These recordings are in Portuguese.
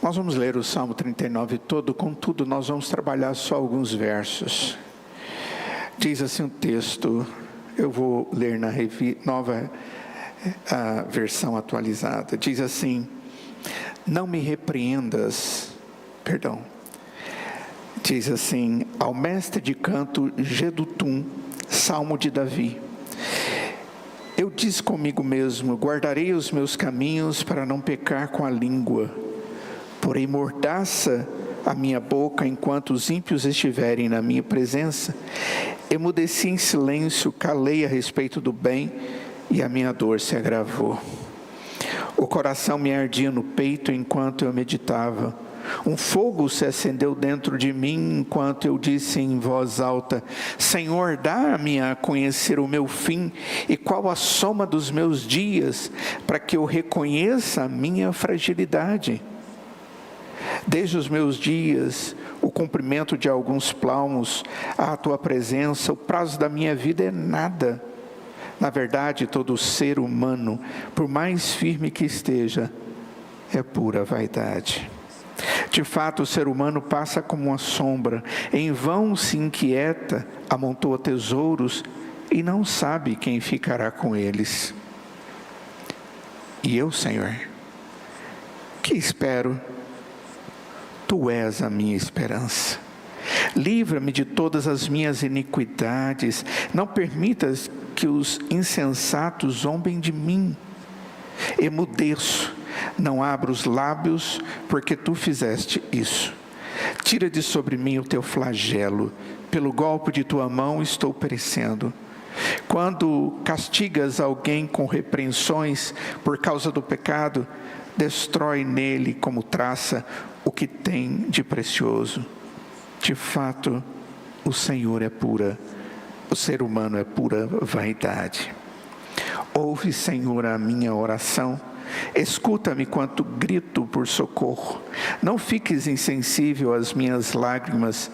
Nós vamos ler o Salmo 39 todo, contudo nós vamos trabalhar só alguns versos. Diz assim o texto, eu vou ler na nova versão atualizada. Diz assim: não me repreendas, diz assim, ao mestre de canto Jedutum, Salmo de Davi. Eu disse comigo mesmo, guardarei os meus caminhos para não pecar com a língua. Porém mordaça a minha boca enquanto os ímpios estiverem na minha presença. Emudeci em silêncio, calei a respeito do bem, e a minha dor se agravou. O coração me ardia no peito enquanto eu meditava. Um fogo se acendeu dentro de mim enquanto eu disse em voz alta: Senhor, dá-me a conhecer o meu fim e qual a soma dos meus dias, para que eu reconheça a minha fragilidade. Desde os meus dias, o cumprimento de alguns palmos à tua presença, o prazo da minha vida é nada. Na verdade, todo ser humano, por mais firme que esteja, é pura vaidade. De fato, o ser humano passa como uma sombra, em vão se inquieta, amontoa tesouros e não sabe quem ficará com eles. E eu, Senhor, que espero? Tu és a minha esperança. Livra-me de todas as minhas iniquidades. Não permitas que os insensatos zombem de mim. Emudeço, não abro os lábios, porque tu fizeste isso. Tira de sobre mim o teu flagelo. Pelo golpe de tua mão estou perecendo. Quando castigas alguém com repreensões por causa do pecado, destrói nele como traça o que tem de precioso. De fato, o Senhor é pura, o ser humano é pura vaidade. Ouve, Senhor, a minha oração, escuta-me quanto grito por socorro. Não fiques insensível às minhas lágrimas,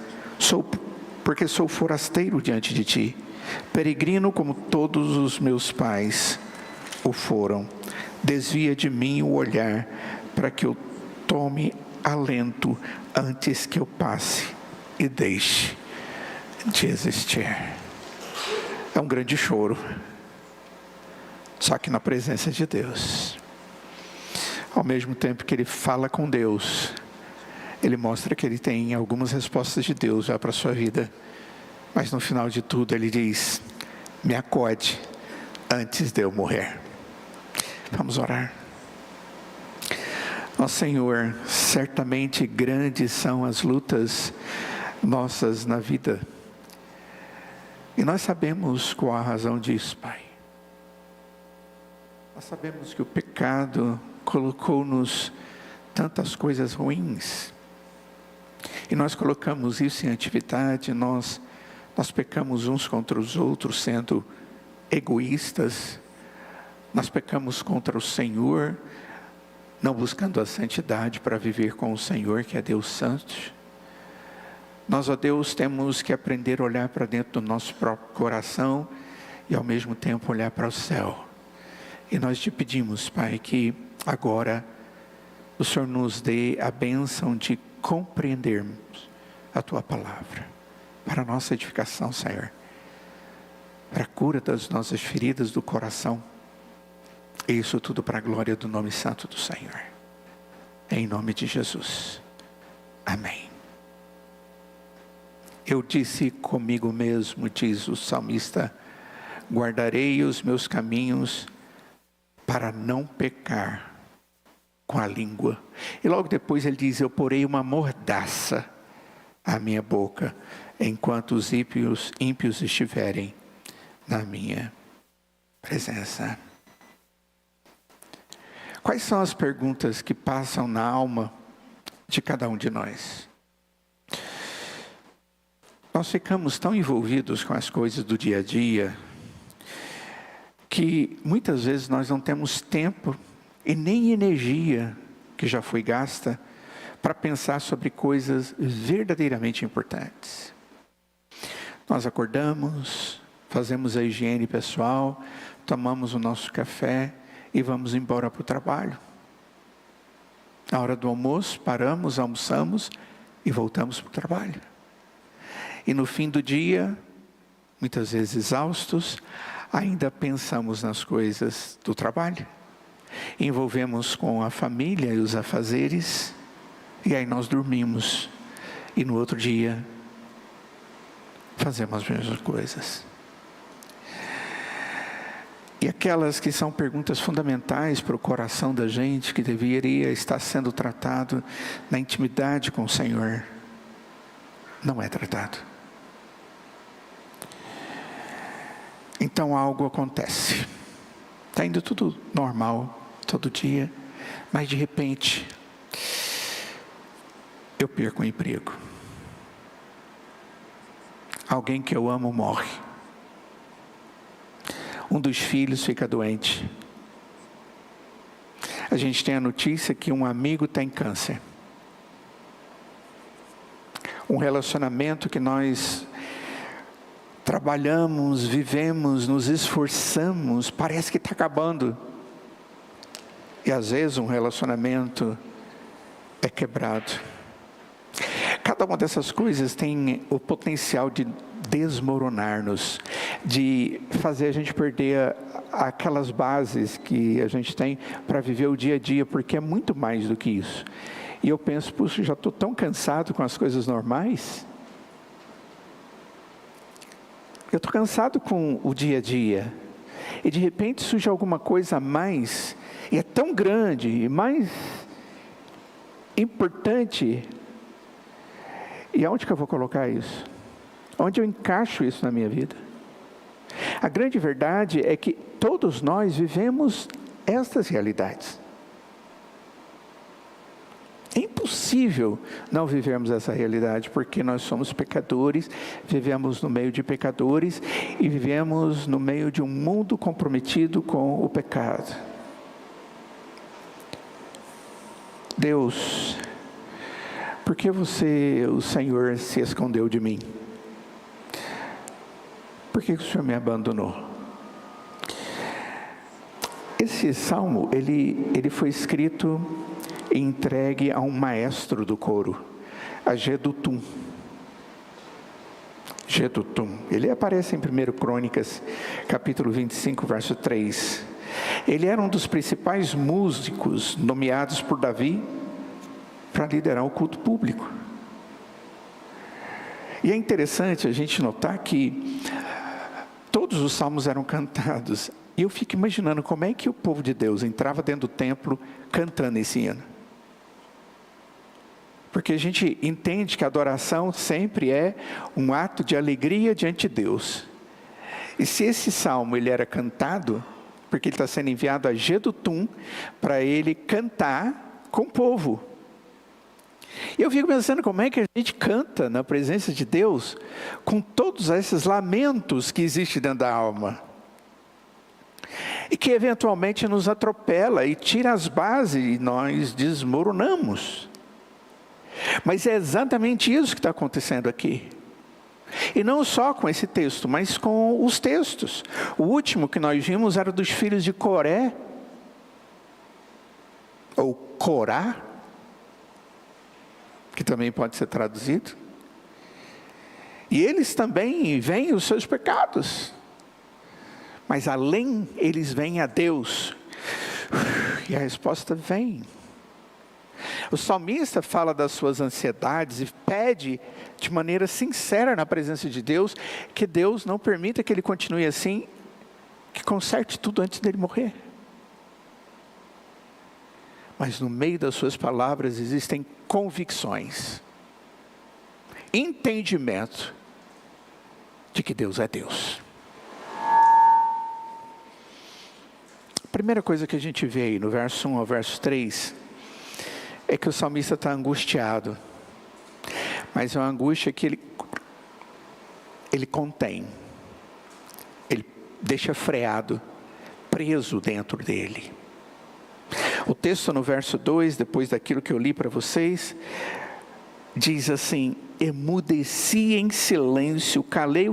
porque sou forasteiro diante de ti, peregrino como todos os meus pais o foram. Desvia de mim o olhar, para que eu tome alento antes que eu passe e deixe de existir. É um grande choro, só que na presença de Deus. Ao mesmo tempo que ele fala com Deus, ele mostra que ele tem algumas respostas de Deus já para a sua vida, mas no final de tudo ele diz: me acode antes de eu morrer. Vamos orar. Ó Senhor, certamente grandes são as lutas nossas na vida, e nós sabemos qual a razão disso, Pai. Nós sabemos que o pecado colocou-nos tantas coisas ruins, e nós colocamos isso em atividade, nós pecamos uns contra os outros sendo egoístas, nós pecamos contra o Senhor, não buscando a santidade para viver com o Senhor, que é Deus Santo. Nós, ó Deus, temos que aprender a olhar para dentro do nosso próprio coração e ao mesmo tempo olhar para o céu. E nós te pedimos, Pai, que agora o Senhor nos dê a bênção de compreendermos a Tua palavra, para a nossa edificação, Senhor, para a cura das nossas feridas do coração. Isso tudo para a glória do nome santo do Senhor. Em nome de Jesus. Amém. Eu disse comigo mesmo, diz o salmista, guardarei os meus caminhos para não pecar com a língua. E logo depois ele diz, eu porei uma mordaça à minha boca, enquanto os ímpios estiverem na minha presença. Quais são as perguntas que passam na alma de cada um de nós? Nós ficamos tão envolvidos com as coisas do dia a dia, que muitas vezes nós não temos tempo e nem energia que já foi gasta para pensar sobre coisas verdadeiramente importantes. Nós acordamos, fazemos a higiene pessoal, tomamos o nosso café e vamos embora para o trabalho. Na hora do almoço, paramos, almoçamos e voltamos para o trabalho. E no fim do dia, muitas vezes exaustos, ainda pensamos nas coisas do trabalho. Envolvemos com a família e os afazeres, e aí nós dormimos. E no outro dia, fazemos as mesmas coisas. E aquelas que são perguntas fundamentais para o coração da gente, que deveria estar sendo tratado na intimidade com o Senhor, não é tratado. Então algo acontece. Está indo tudo normal, todo dia, mas de repente, eu perco o emprego. Alguém que eu amo morre. Um dos filhos fica doente. A gente tem a notícia que um amigo tem câncer. Um relacionamento que nós trabalhamos, vivemos, nos esforçamos, parece que está acabando. E às vezes um relacionamento é quebrado. Cada uma dessas coisas tem o potencial de desmoronar-nos, de fazer a gente perder aquelas bases que a gente tem para viver o dia a dia, porque é muito mais do que isso. E eu penso, puxa, já estou tão cansado com as coisas normais. Eu estou cansado com o dia a dia. E de repente surge alguma coisa a mais, e é tão grande, e mais importante. E aonde que eu vou colocar isso? Onde eu encaixo isso na minha vida? A grande verdade é que todos nós vivemos estas realidades. É impossível não vivermos essa realidade, porque nós somos pecadores, vivemos no meio de pecadores e vivemos no meio de um mundo comprometido com o pecado. Deus, por que o Senhor, se escondeu de mim? Por que o Senhor me abandonou? Esse salmo, ele foi escrito e entregue a um maestro do coro, a Jedutum. Jedutum, ele aparece em 1 Crônicas, capítulo 25, verso 3. Ele era um dos principais músicos nomeados por Davi para liderar o culto público. E é interessante a gente notar que todos os salmos eram cantados. E eu fico imaginando como é que o povo de Deus entrava dentro do templo cantando esse hino. Porque a gente entende que a adoração sempre é um ato de alegria diante de Deus. E se esse salmo ele era cantado, porque ele está sendo enviado a Jedutum para ele cantar com o povo. E eu fico pensando como é que a gente canta na presença de Deus com todos esses lamentos que existem dentro da alma. E que eventualmente nos atropela e tira as bases e nós desmoronamos. Mas é exatamente isso que está acontecendo aqui. E não só com esse texto, mas com os textos. O último que nós vimos era dos filhos de Coré, ou Corá, que também pode ser traduzido. E eles também veem os seus pecados. Mas além, eles veem a Deus. E a resposta vem. O salmista fala das suas ansiedades e pede de maneira sincera na presença de Deus, que Deus não permita que ele continue assim, que conserte tudo antes dele morrer. Mas no meio das suas palavras existem convicções, entendimento de que Deus é Deus. A primeira coisa que a gente vê aí no verso 1 ao verso 3 é que o salmista está angustiado, mas é uma angústia que ele contém, ele deixa freado, preso dentro dele. O texto no verso 2, depois daquilo que eu li para vocês, diz assim: emudeci em silêncio, calei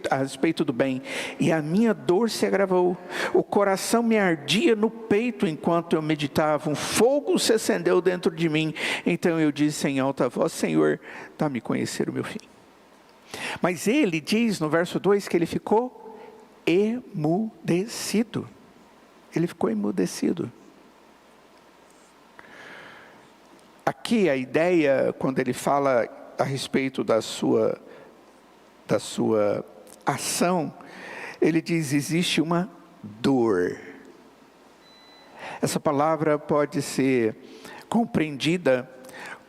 a respeito do bem, e a minha dor se agravou. O coração me ardia no peito enquanto eu meditava, um fogo se acendeu dentro de mim. Então eu disse em alta voz: Senhor, dá-me conhecer o meu fim. Mas ele diz no verso 2 que ele ficou emudecido. Ele ficou emudecido. Aqui a ideia, quando ele fala a respeito da sua ação, ele diz: existe uma dor. Essa palavra pode ser compreendida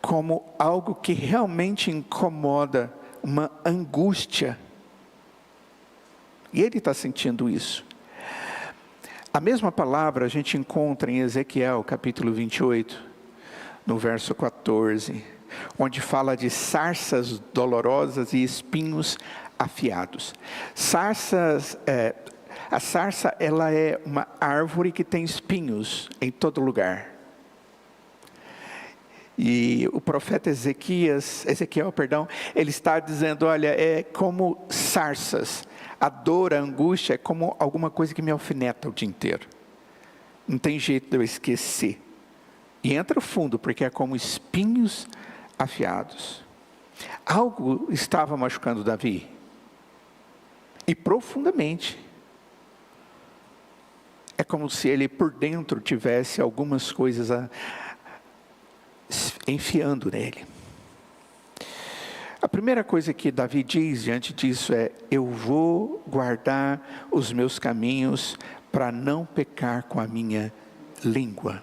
como algo que realmente incomoda, uma angústia. E ele está sentindo isso. A mesma palavra a gente encontra em Ezequiel, capítulo 28, no verso 14, onde fala de sarças dolorosas e espinhos afiados. A sarça, ela é uma árvore que tem espinhos em todo lugar. E o profeta Ezequiel, ele está dizendo: olha, é como sarças. A dor, a angústia é como alguma coisa que me alfineta o dia inteiro. Não tem jeito de eu esquecer. E entra fundo, porque é como espinhos afiados. Algo estava machucando Davi. E profundamente. É como se ele por dentro tivesse algumas coisas enfiando nele. A primeira coisa que Davi diz diante disso é: eu vou guardar os meus caminhos para não pecar com a minha língua.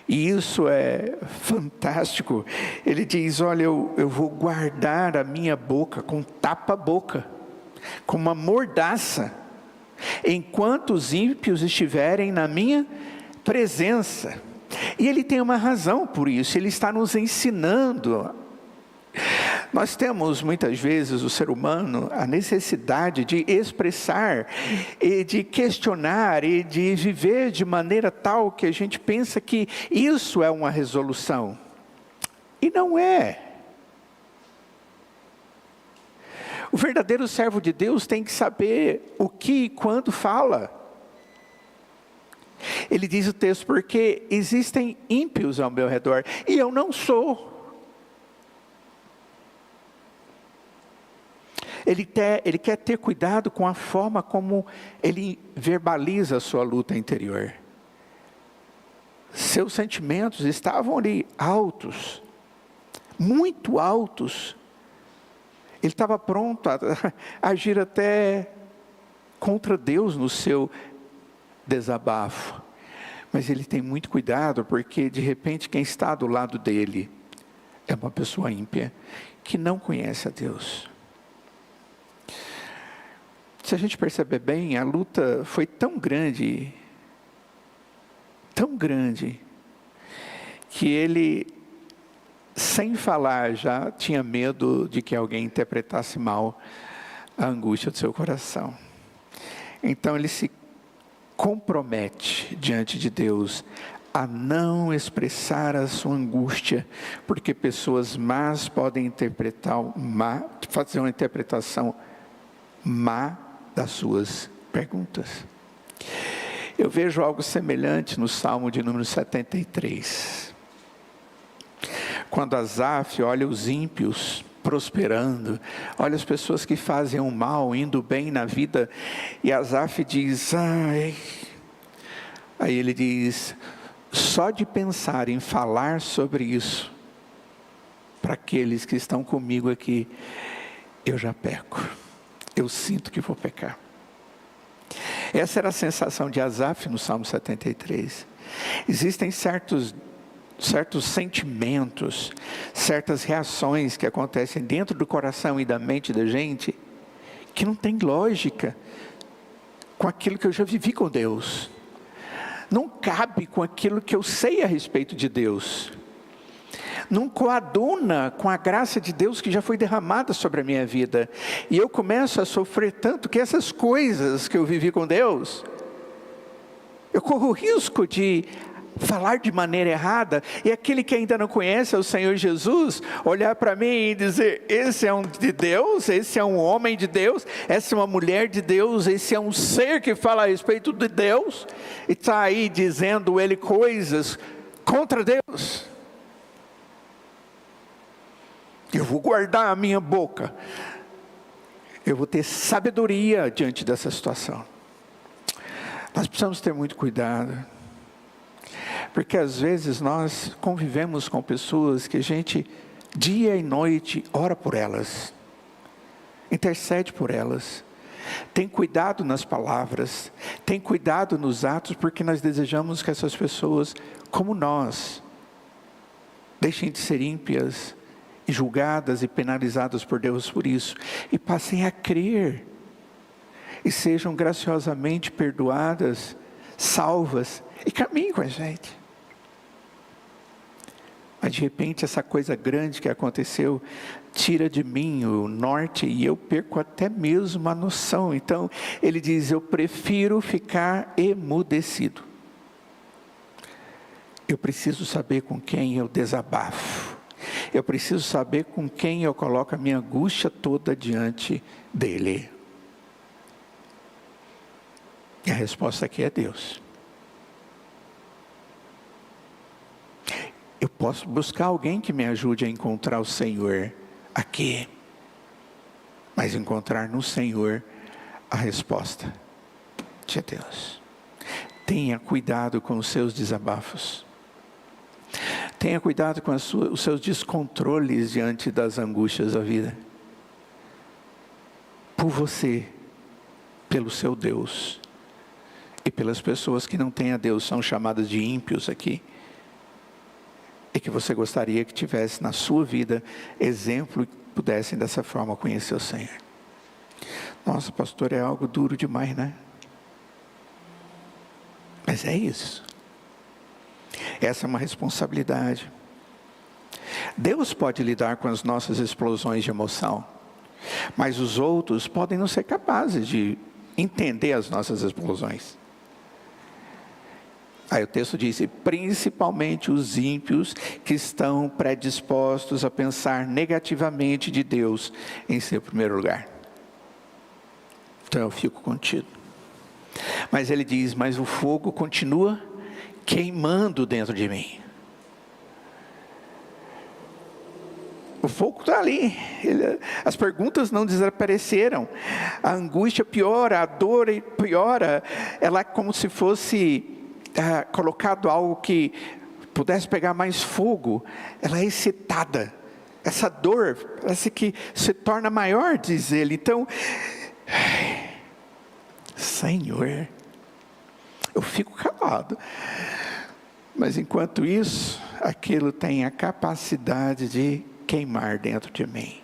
E isso é fantástico. Ele diz: olha, eu vou guardar a minha boca com tapa-boca, com uma mordaça, enquanto os ímpios estiverem na minha presença. E ele tem uma razão por isso, ele está nos ensinando. Nós temos muitas vezes, o ser humano, a necessidade de expressar, e de questionar, e de viver de maneira tal que a gente pensa que isso é uma resolução. E não é. O verdadeiro servo de Deus tem que saber o que e quando fala. Ele diz o texto: porque existem ímpios ao meu redor, e eu não sou. Ele quer ter cuidado com a forma como ele verbaliza a sua luta interior. Seus sentimentos estavam ali altos, muito altos. Ele estava pronto a agir até contra Deus no seu desabafo. Mas ele tem muito cuidado, porque de repente quem está do lado dele é uma pessoa ímpia, que não conhece a Deus. Se a gente perceber bem, a luta foi tão grande, que ele, sem falar, já tinha medo de que alguém interpretasse mal a angústia do seu coração. Então ele se compromete diante de Deus a não expressar a sua angústia, porque pessoas más podem fazer uma interpretação má das suas perguntas. Eu vejo algo semelhante no Salmo de número 73. Quando Asaf olha os ímpios prosperando, olha as pessoas que fazem o mal, indo bem na vida, e Asaf diz: ai. Aí ele diz: só de pensar em falar sobre isso, para aqueles que estão comigo aqui, eu já peco. Eu sinto que vou pecar. Essa era a sensação de Asaf no Salmo 73. Existem certos sentimentos, certas reações que acontecem dentro do coração e da mente da gente, que não tem lógica com aquilo que eu já vivi com Deus. Não cabe com aquilo que eu sei a respeito de Deus. Não coaduna com a graça de Deus que já foi derramada sobre a minha vida. E eu começo a sofrer tanto que essas coisas que eu vivi com Deus, eu corro o risco de falar de maneira errada, e aquele que ainda não conhece o Senhor Jesus, olhar para mim e dizer: esse é um de Deus, esse é um homem de Deus, essa é uma mulher de Deus, esse é um ser que fala a respeito de Deus, e está aí dizendo ele coisas contra Deus. Eu vou guardar a minha boca, eu vou ter sabedoria diante dessa situação. Nós precisamos ter muito cuidado, porque às vezes nós convivemos com pessoas que a gente, dia e noite, ora por elas, intercede por elas, tem cuidado nas palavras, tem cuidado nos atos, porque nós desejamos que essas pessoas, como nós, deixem de ser ímpias, e julgadas e penalizadas por Deus por isso, e passem a crer, e sejam graciosamente perdoadas, salvas, e caminhem com a gente. Mas de repente essa coisa grande que aconteceu, tira de mim o norte, e eu perco até mesmo a noção. Então ele diz: eu prefiro ficar emudecido. Eu preciso saber com quem eu desabafo. Eu preciso saber com quem eu coloco a minha angústia toda diante dele. E a resposta aqui é Deus. Eu posso buscar alguém que me ajude a encontrar o Senhor aqui, mas encontrar no Senhor a resposta de Deus. Tenha cuidado com os seus desabafos. Tenha cuidado com os seus descontroles diante das angústias da vida. Por você, pelo seu Deus, e pelas pessoas que não têm a Deus, são chamadas de ímpios aqui, e que você gostaria que tivesse na sua vida exemplo e pudessem dessa forma conhecer o Senhor. Nossa, pastor, é algo duro demais, né? Mas é isso. Essa é uma responsabilidade. Deus pode lidar com as nossas explosões de emoção, mas os outros podem não ser capazes de entender as nossas explosões. Aí o texto diz: principalmente os ímpios que estão predispostos a pensar negativamente de Deus em seu primeiro lugar. Então eu fico contido. Mas ele diz: mas o fogo continua queimando dentro de mim. O fogo está ali, as perguntas não desapareceram, a angústia piora, a dor piora, ela é como se fosse colocado algo que pudesse pegar mais fogo, ela é excitada, essa dor parece que se torna maior, diz ele. Então, Senhor, eu fico calado, mas enquanto isso, aquilo tem a capacidade de queimar dentro de mim.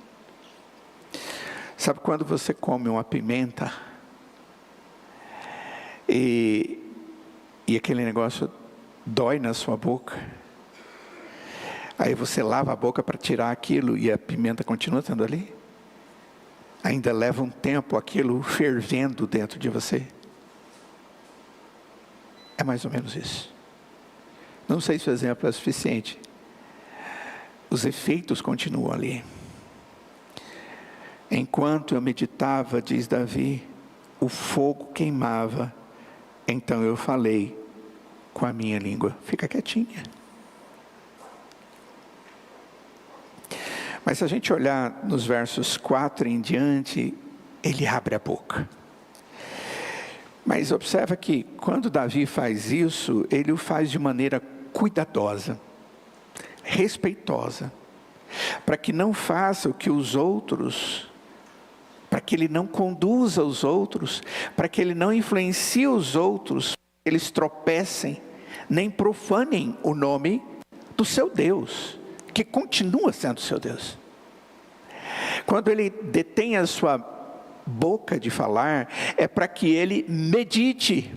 Sabe quando você come uma pimenta e aquele negócio dói na sua boca? Aí você lava a boca para tirar aquilo e a pimenta continua estando ali? Ainda leva um tempo aquilo fervendo dentro de você? É mais ou menos isso. Não sei se o exemplo é suficiente. Os efeitos continuam ali. Enquanto eu meditava, diz Davi, o fogo queimava, então eu falei com a minha língua. Fica quietinha. Mas se a gente olhar nos versos 4 em diante, ele abre a boca. Mas observa que quando Davi faz isso, ele o faz de maneira cuidadosa, respeitosa, para que não faça o que os outros, para que ele não conduza os outros, para que ele não influencie os outros, eles tropecem, nem profanem o nome do seu Deus, que continua sendo seu Deus. Quando ele detém a sua boca de falar, é para que ele medite.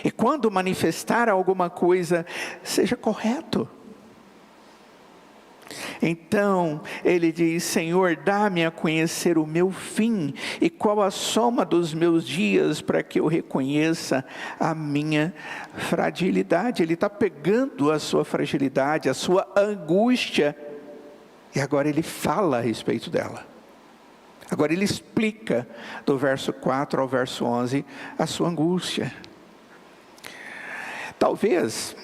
E quando manifestar alguma coisa, seja correto. Então ele diz: Senhor, dá-me a conhecer o meu fim e qual a soma dos meus dias, para que eu reconheça a minha fragilidade. Ele está pegando a sua fragilidade, a sua angústia, e agora ele fala a respeito dela. Agora ele explica, do verso 4 ao verso 11, a sua angústia. Talvez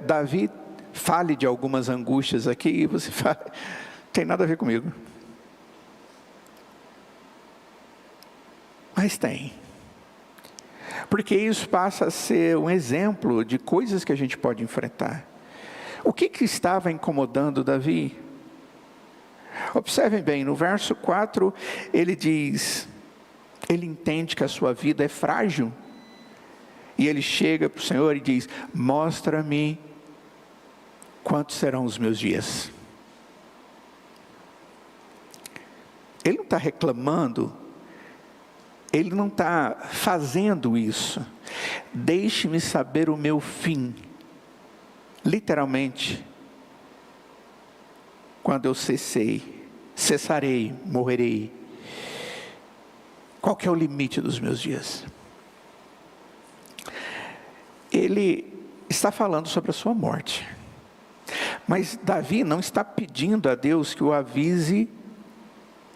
Davi fale de algumas angústias aqui e você fala: não tem nada a ver comigo. Mas tem. Porque isso passa a ser um exemplo de coisas que a gente pode enfrentar. O que estava incomodando Davi? Observem bem, no verso 4 ele diz, ele entende que a sua vida é frágil. E ele chega para o Senhor e diz: mostra-me quantos serão os meus dias. Ele não está reclamando, ele não está fazendo isso. Deixe-me saber o meu fim. Literalmente, quando eu cessarei, morrerei. Qual que é o limite dos meus dias? Ele está falando sobre a sua morte. Mas Davi não está pedindo a Deus que o avise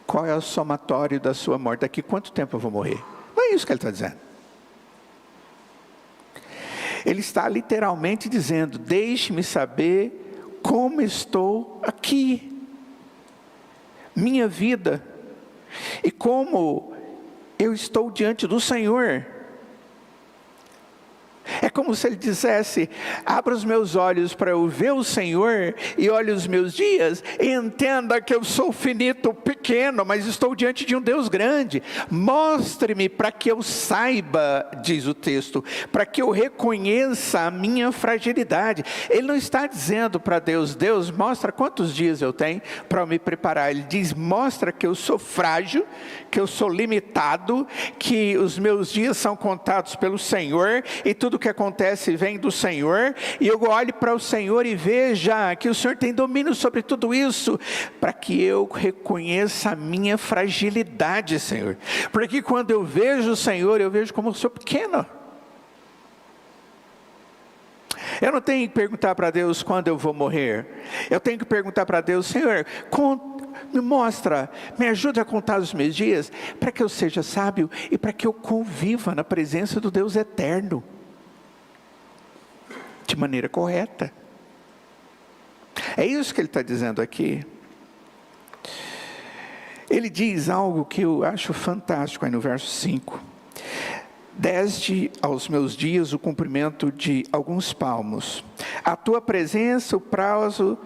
qual é o somatório da sua morte. Daqui quanto tempo eu vou morrer? Não é isso que ele está dizendo. Ele está literalmente dizendo: deixe-me saber como estou aqui. Minha vida. E como eu estou diante do Senhor. É como se ele dissesse: abra os meus olhos para eu ver o Senhor, e olhe os meus dias, e entenda que eu sou finito, pequeno, mas estou diante de um Deus grande. Mostre-me para que eu saiba, diz o texto, para que eu reconheça a minha fragilidade. Ele não está dizendo para Deus: Deus, mostra quantos dias eu tenho para eu me preparar. Ele diz: mostra que eu sou frágil, que eu sou limitado, que os meus dias são contados pelo Senhor, e tudo que acontece vem do Senhor, e eu olhe para o Senhor e veja que o Senhor tem domínio sobre tudo isso, para que eu reconheça a minha fragilidade, Senhor. Porque quando eu vejo o Senhor, eu vejo como eu sou pequeno. Eu não tenho que perguntar para Deus quando eu vou morrer. Eu tenho que perguntar para Deus: Senhor, me mostra, me ajuda a contar os meus dias, para que eu seja sábio e para que eu conviva na presença do Deus eterno de maneira correta. É isso que ele está dizendo aqui. Ele diz algo que eu acho fantástico aí no verso 5. Deste aos meus dias o cumprimento de alguns palmos. A tua presença, o prazo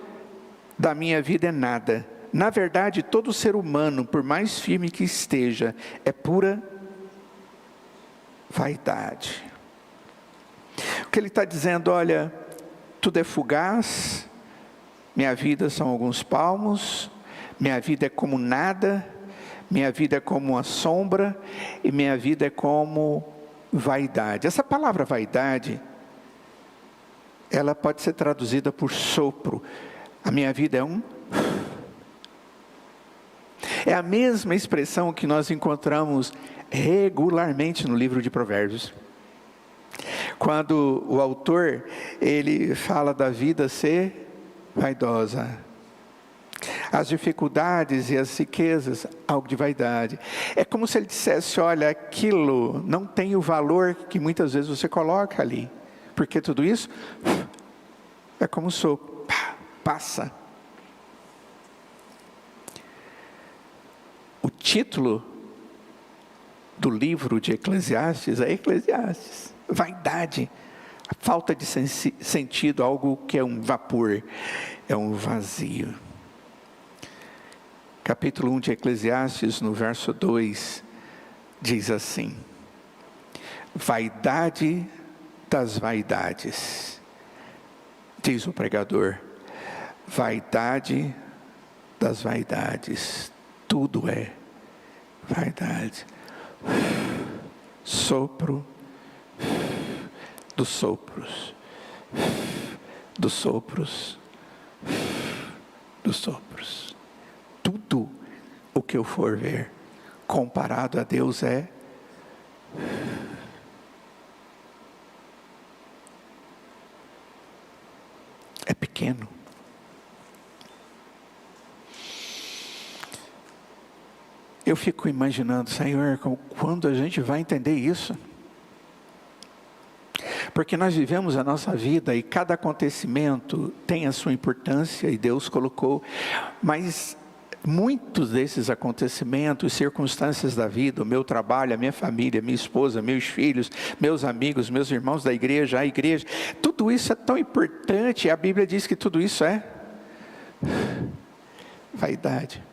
da minha vida é nada. Na verdade, todo ser humano, por mais firme que esteja, é pura vaidade. O que ele está dizendo: olha, tudo é fugaz, minha vida são alguns palmos, minha vida é como nada, minha vida é como uma sombra, e minha vida é como vaidade. Essa palavra vaidade, ela pode ser traduzida por sopro. A minha vida é a mesma expressão que nós encontramos regularmente no livro de Provérbios. Quando o autor, ele fala da vida ser vaidosa. As dificuldades e as riquezas, algo de vaidade. É como se ele dissesse: olha, aquilo não tem o valor que muitas vezes você coloca ali. Porque tudo isso é como sopro, passa. O título do livro de Eclesiastes é Eclesiastes. Vaidade, a falta de sentido, algo que é um vapor, é um vazio. Capítulo 1 de Eclesiastes, no verso 2, diz assim: vaidade das vaidades, diz o pregador, vaidade das vaidades, tudo é vaidade. Sopro dos sopros, dos sopros, dos sopros. Tudo o que eu for ver, comparado a Deus, é pequeno. Eu fico imaginando, Senhor, quando a gente vai entender isso? Porque nós vivemos a nossa vida e cada acontecimento tem a sua importância e Deus colocou, mas muitos desses acontecimentos, circunstâncias da vida, o meu trabalho, a minha família, minha esposa, meus filhos, meus amigos, meus irmãos da igreja, a igreja, tudo isso é tão importante, e a Bíblia diz que tudo isso é vaidade.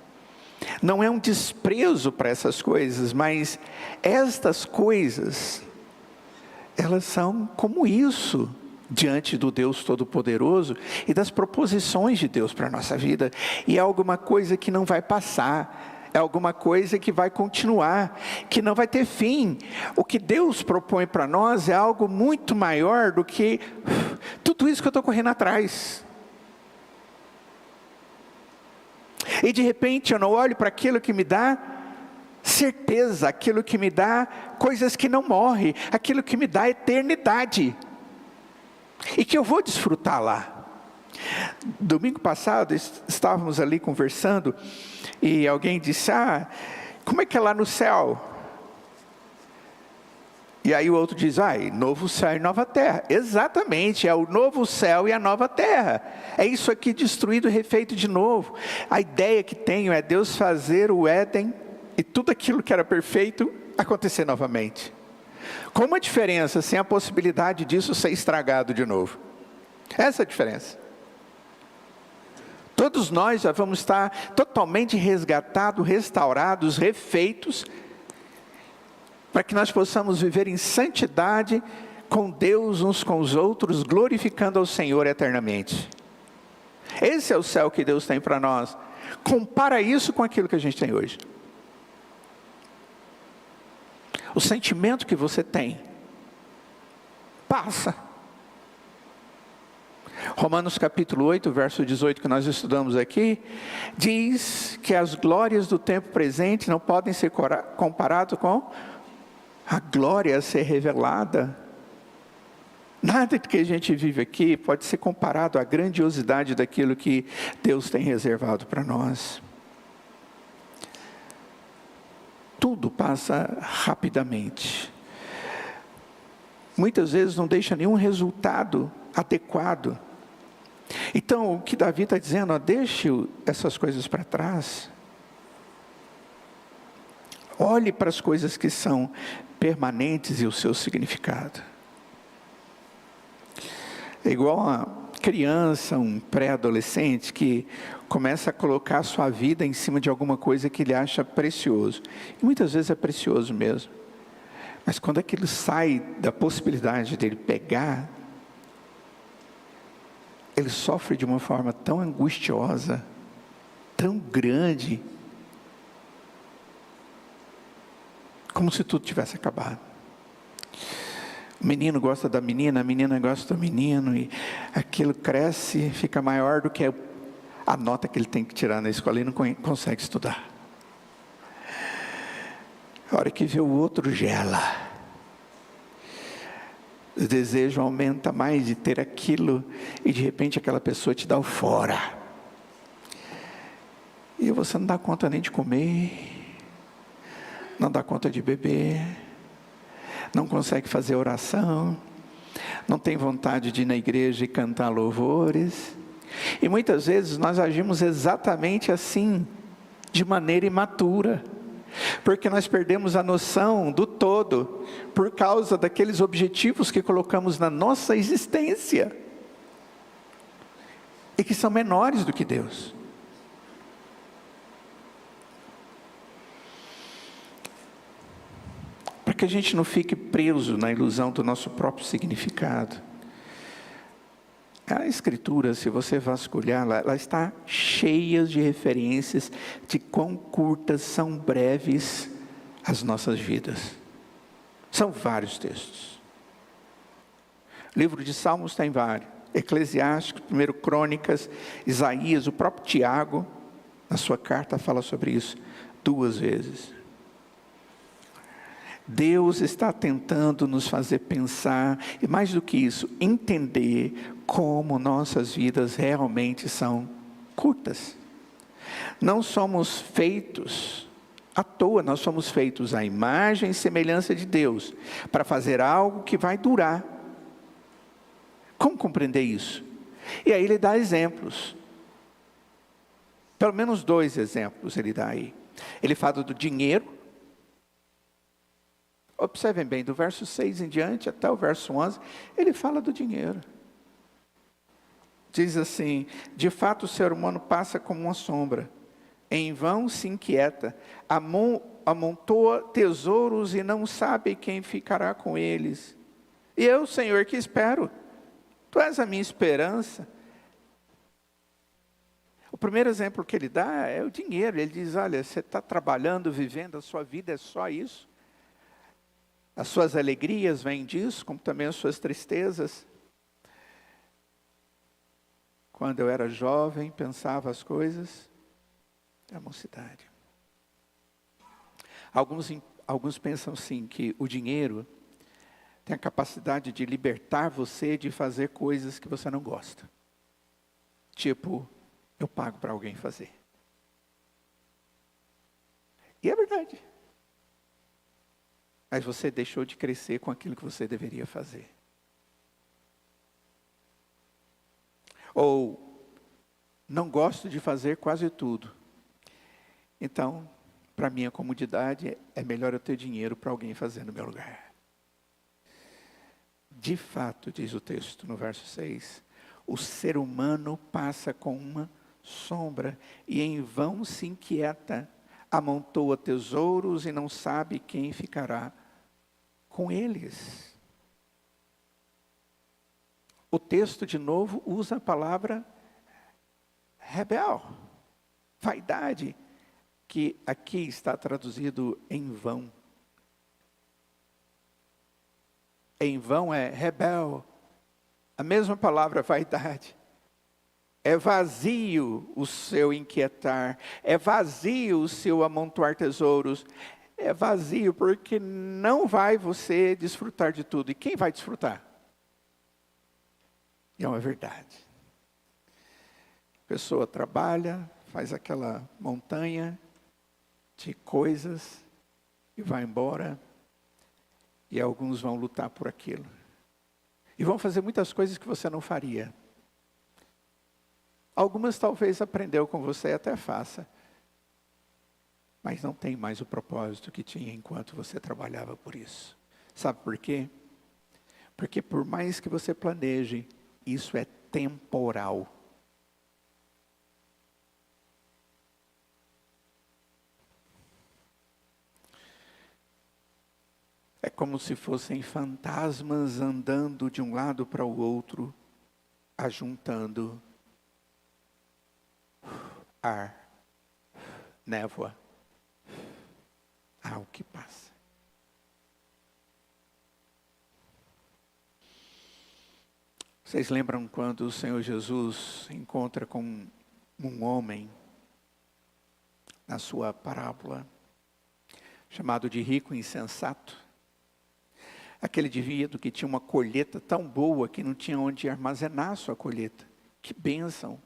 Não é um desprezo para essas coisas, mas estas coisas, elas são como isso, diante do Deus Todo-Poderoso e das proposições de Deus para a nossa vida. E é alguma coisa que não vai passar, é alguma coisa que vai continuar, que não vai ter fim. O que Deus propõe para nós é algo muito maior do que tudo isso que eu estou correndo atrás. E de repente eu não olho para aquilo que me dá certeza, aquilo que me dá coisas que não morrem, aquilo que me dá eternidade, e que eu vou desfrutar lá. Domingo passado estávamos ali conversando, e alguém disse, como é que é lá no céu? E aí o outro diz, novo céu e nova terra. Exatamente, é o novo céu e a nova terra. É isso aqui destruído e refeito de novo. A ideia que tenho é Deus fazer o Éden e tudo aquilo que era perfeito acontecer novamente. Com uma diferença, sem a possibilidade disso ser estragado de novo. Essa é a diferença. Todos nós já vamos estar totalmente resgatados, restaurados, refeitos, para que nós possamos viver em santidade com Deus, uns com os outros, glorificando ao Senhor eternamente. Esse é o céu que Deus tem para nós. Compara isso com aquilo que a gente tem hoje. O sentimento que você tem passa. Romanos capítulo 8, verso 18, que nós estudamos aqui, diz que as glórias do tempo presente não podem ser comparadas com a glória a ser revelada. Nada que a gente vive aqui pode ser comparado à grandiosidade daquilo que Deus tem reservado para nós. Tudo passa rapidamente. Muitas vezes não deixa nenhum resultado adequado. Então, o que Davi está dizendo, deixe essas coisas para trás. Olhe para as coisas que são permanentes e o seu significado. É igual a criança, um pré-adolescente que começa a colocar a sua vida em cima de alguma coisa que ele acha precioso. E muitas vezes é precioso mesmo. Mas quando aquilo sai da possibilidade dele pegar, ele sofre de uma forma tão angustiosa, tão grande, como se tudo tivesse acabado. O menino gosta da menina, a menina gosta do menino, e aquilo cresce, fica maior do que a nota que ele tem que tirar na escola e não consegue estudar. A hora que vê o outro gela. O desejo aumenta mais de ter aquilo, e de repente aquela pessoa te dá o fora. E você não dá conta nem de comer, não dá conta de beber, não consegue fazer oração, não tem vontade de ir na igreja e cantar louvores. E muitas vezes nós agimos exatamente assim, de maneira imatura, porque nós perdemos a noção do todo, por causa daqueles objetivos que colocamos na nossa existência, e que são menores do que Deus. Para que a gente não fique preso na ilusão do nosso próprio significado. A Escritura, se você vasculhar, ela está cheia de referências de quão curtas são breves as nossas vidas. São vários textos. O livro de Salmos tem vários. Eclesiastes, 1 Crônicas, Isaías, o próprio Tiago, na sua carta, fala sobre isso 2 vezes. Deus está tentando nos fazer pensar, e mais do que isso, entender como nossas vidas realmente são curtas. Não somos feitos à toa, nós somos feitos à imagem e semelhança de Deus, para fazer algo que vai durar. Como compreender isso? E aí ele dá exemplos. Pelo menos 2 exemplos ele dá aí. Ele fala do dinheiro. Observem bem, do verso 6 em diante até o verso 11, ele fala do dinheiro. Diz assim: de fato o ser humano passa como uma sombra, em vão se inquieta, amontoa tesouros e não sabe quem ficará com eles. E eu, Senhor, que espero? Tu és a minha esperança. O primeiro exemplo que ele dá é o dinheiro. Ele diz: olha, você está trabalhando, vivendo, a sua vida é só isso. As suas alegrias vêm disso, como também as suas tristezas. Quando eu era jovem, pensava as coisas da mocidade. Alguns pensam sim, que o dinheiro tem a capacidade de libertar você de fazer coisas que você não gosta. Tipo, eu pago para alguém fazer. E é verdade. Mas você deixou de crescer com aquilo que você deveria fazer. Ou, não gosto de fazer quase tudo. Então, para minha comodidade, é melhor eu ter dinheiro para alguém fazer no meu lugar. De fato, diz o texto no verso 6, o ser humano passa com uma sombra e em vão se inquieta, amontoa tesouros e não sabe quem ficará com eles. O texto, de novo, usa a palavra rebel, vaidade, que aqui está traduzido em vão. Em vão é rebel, a mesma palavra vaidade. É vazio o seu inquietar, é vazio o seu amontoar tesouros, é vazio porque não vai você desfrutar de tudo. E quem vai desfrutar? É uma verdade. A pessoa trabalha, faz aquela montanha de coisas e vai embora. E alguns vão lutar por aquilo. E vão fazer muitas coisas que você não faria. Algumas talvez aprendeu com você e até faça. Mas não tem mais o propósito que tinha enquanto você trabalhava por isso. Sabe por quê? Porque por mais que você planeje, isso é temporal. É como se fossem fantasmas andando de um lado para o outro, ajuntando ar, névoa, ao que passa. Vocês lembram quando o Senhor Jesus encontra com um homem na sua parábola, chamado de rico insensato? Aquele indivíduo que tinha uma colheita tão boa que não tinha onde armazenar a sua colheita. Que bênção!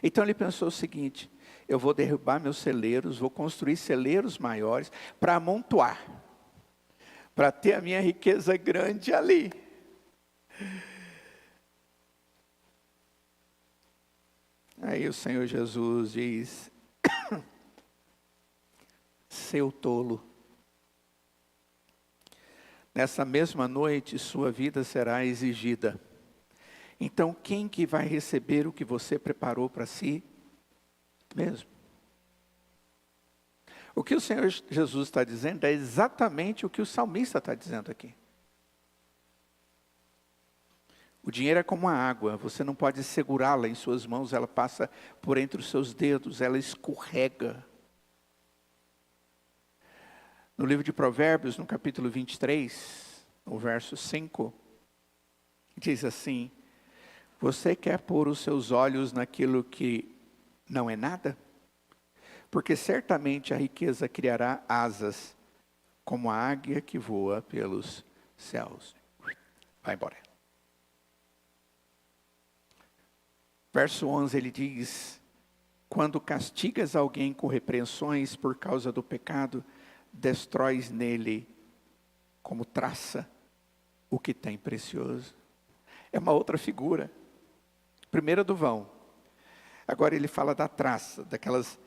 Então ele pensou o seguinte: eu vou derrubar meus celeiros, vou construir celeiros maiores para amontoar, para ter a minha riqueza grande ali. Aí o Senhor Jesus diz: seu tolo, nessa mesma noite sua vida será exigida. Então quem que vai receber o que você preparou para si mesmo? O que o Senhor Jesus está dizendo é exatamente o que o salmista está dizendo aqui. O dinheiro é como a água, você não pode segurá-la em suas mãos, ela passa por entre os seus dedos, ela escorrega. No livro de Provérbios, no capítulo 23, no verso 5, diz assim: Você quer pôr os seus olhos naquilo que não é nada? Porque certamente a riqueza criará asas, como a águia que voa pelos céus. Vai embora. Verso 11 ele diz: quando castigas alguém com repreensões por causa do pecado, destróis nele como traça o que tem precioso. É uma outra figura. Primeira do vão. Agora ele fala da traça, daquelas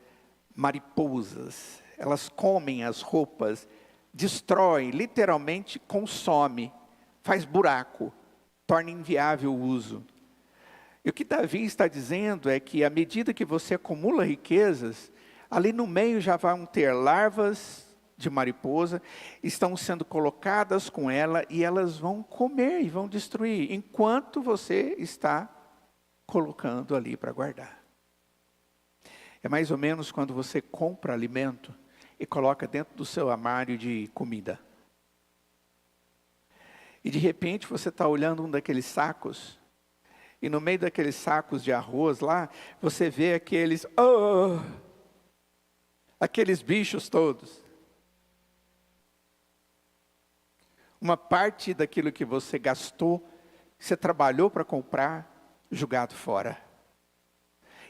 mariposas. Elas comem as roupas, destroem, literalmente consome, faz buraco, torna inviável o uso. E o que Davi está dizendo é que à medida que você acumula riquezas, ali no meio já vão ter larvas de mariposa, estão sendo colocadas com ela e elas vão comer e vão destruir, enquanto você está colocando ali para guardar. É mais ou menos quando você compra alimento e coloca dentro do seu armário de comida. E de repente você está olhando um daqueles sacos, e no meio daqueles sacos de arroz lá, você vê aqueles bichos todos. Uma parte daquilo que você gastou, você trabalhou para comprar, jogado fora.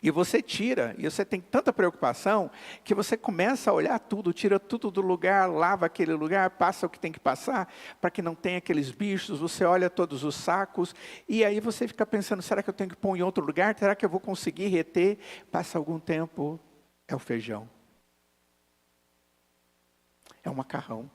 E você tira, e você tem tanta preocupação, que você começa a olhar tudo, tira tudo do lugar, lava aquele lugar, passa o que tem que passar, para que não tenha aqueles bichos, você olha todos os sacos, e aí você fica pensando, será que eu tenho que pôr em outro lugar? Será que eu vou conseguir reter? Passa algum tempo, é o feijão. É o macarrão.